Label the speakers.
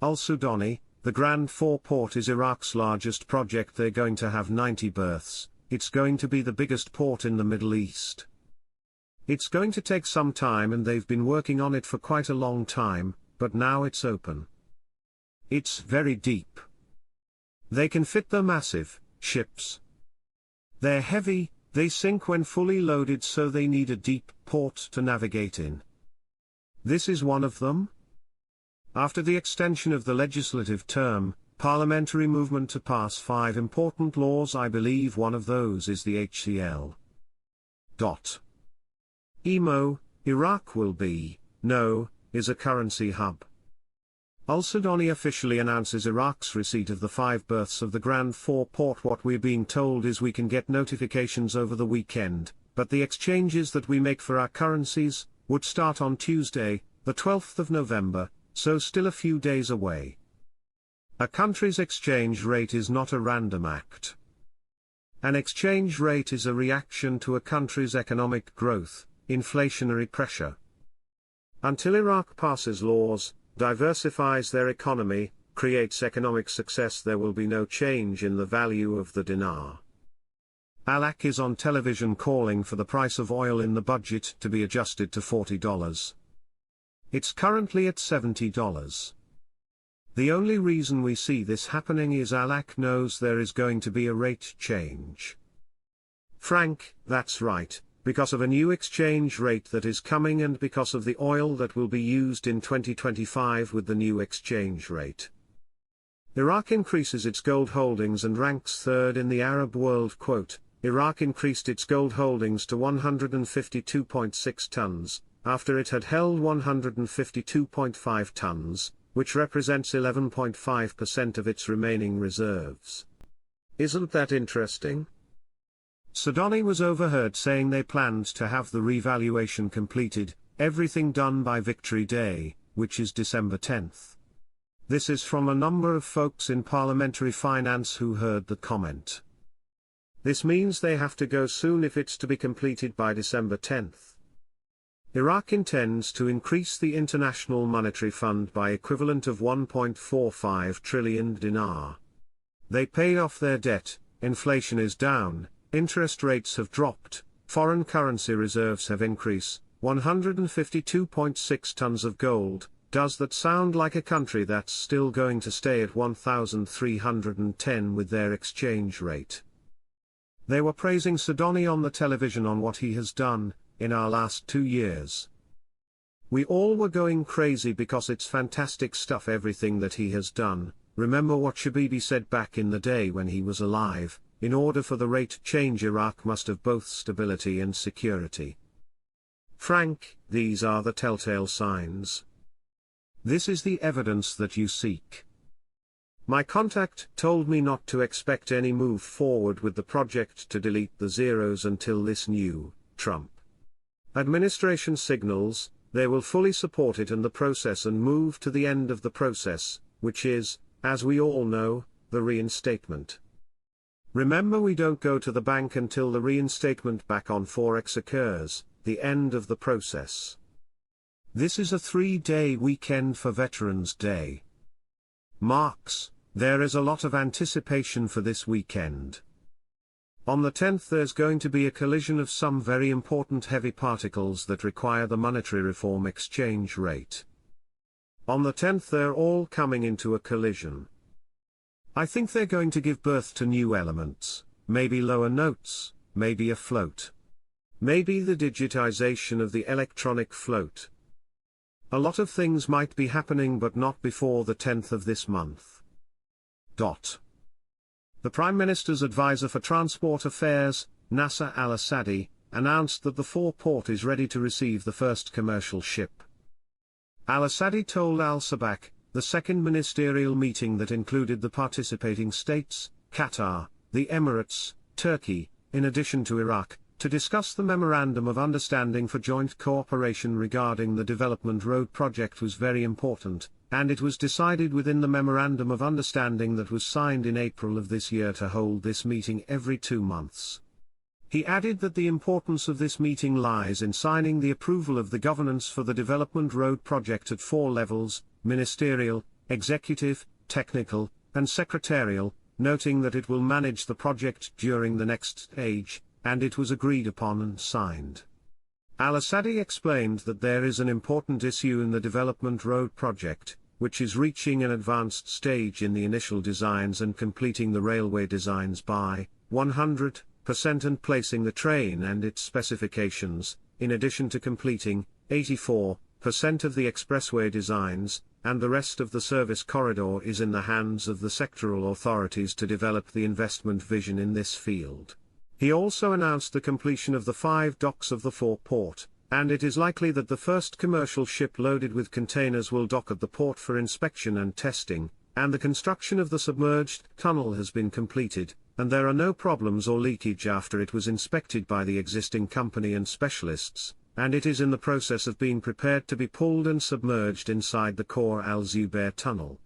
Speaker 1: Al-Sudani, the Grand Four port is Iraq's largest project. They're going to have 90 berths. It's going to be the biggest port in the Middle East. It's going to take some time and they've been working on it for quite a long time, but now it's open. It's very deep. They can fit the massive ships. They're heavy, they sink when fully loaded, so they need a deep port to navigate in. This is one of them. After the extension of the legislative term, parliamentary movement to pass 5 important laws, I believe one of those is the HCL. EMO, Iraq will be, is a currency hub. Al-Sudani officially announces Iraq's receipt of the 5 berths of the Grand Four port. What we're being told is we can get notifications over the weekend, but the exchanges that we make for our currencies would start on Tuesday, the 12th of November, so still a few days away. A country's exchange rate is not a random act. An exchange rate is a reaction to a country's economic growth, inflationary pressure. Until Iraq passes laws, diversifies their economy, creates economic success, there will be no change in the value of the dinar. Alak is on television calling for the price of oil in the budget to be adjusted to $40. It's currently at $70. The only reason we see this happening is Alak knows there is going to be a rate change. Frank, that's right, because of a new exchange rate that is coming and because of the oil that will be used in 2025 with the new exchange rate. Iraq increases its gold holdings and ranks 3rd in the Arab world. Quote, Iraq increased its gold holdings to 152.6 tons, after it had held 152.5 tons, which represents 11.5% of its remaining reserves. Isn't that interesting? Sudani was overheard saying they planned to have the revaluation completed, everything done by Victory Day, which is December 10th. This is from a number of folks in parliamentary finance who heard the comment. This means they have to go soon if it's to be completed by December 10th. Iraq intends to increase the International Monetary Fund by equivalent of 1.45 trillion dinar. They paid off their debt, inflation is down, interest rates have dropped, foreign currency reserves have increased, 152.6 tons of gold. Does that sound like a country that's still going to stay at 1,310 with their exchange rate? They were praising Sudani on the television on what he has done in our last 2 years. We all were going crazy because it's fantastic stuff, everything that he has done. Remember what Shabibi said back in the day when he was alive, in order for the rate change Iraq must have both stability and security. Frank, these are the telltale signs. This is the evidence that you seek. My contact told me not to expect any move forward with the project to delete the zeros until this new Trump administration signals they will fully support it and the process and move to the end of the process, which is, as we all know, the reinstatement. Remember, we don't go to the bank until the reinstatement back on Forex occurs, the end of the process. This is a 3-day weekend for Veterans Day. Marks, there is a lot of anticipation for this weekend. On the 10th there's going to be a collision of some very important heavy particles that require the monetary reform exchange rate. On the 10th they're all coming into a collision. I think they're going to give birth to new elements, maybe lower notes, maybe a float. Maybe the digitization of the electronic float. A lot of things might be happening, but not before the 10th of this month. The Prime Minister's advisor for Transport Affairs, Nasser al-Assadi, announced that the Four port is ready to receive the first commercial ship. Al-Assadi told Al-Sabah, the second ministerial meeting that included the participating states, Qatar, the Emirates, Turkey, in addition to Iraq, to discuss the Memorandum of Understanding for joint cooperation regarding the Development Road project was very important, and it was decided within the Memorandum of Understanding that was signed in April of this year to hold this meeting every 2 months. He added that the importance of this meeting lies in signing the approval of the governance for the Development Road project at 4 levels: ministerial, executive, technical, and secretarial, noting that it will manage the project during the next stage, and it was agreed upon and signed. Al-Assadi explained that there is an important issue in the development road project, which is reaching an advanced stage in the initial designs and completing the railway designs by 100% and placing the train and its specifications, in addition to completing 84% of the expressway designs, and the rest of the service corridor is in the hands of the sectoral authorities to develop the investment vision in this field. He also announced the completion of the 5 docks of the port, and it is likely that the first commercial ship loaded with containers will dock at the port for inspection and testing, and the construction of the submerged tunnel has been completed, and there are no problems or leakage after it was inspected by the existing company and specialists, and it is in the process of being prepared to be pulled and submerged inside the Khor al-Zubair tunnel.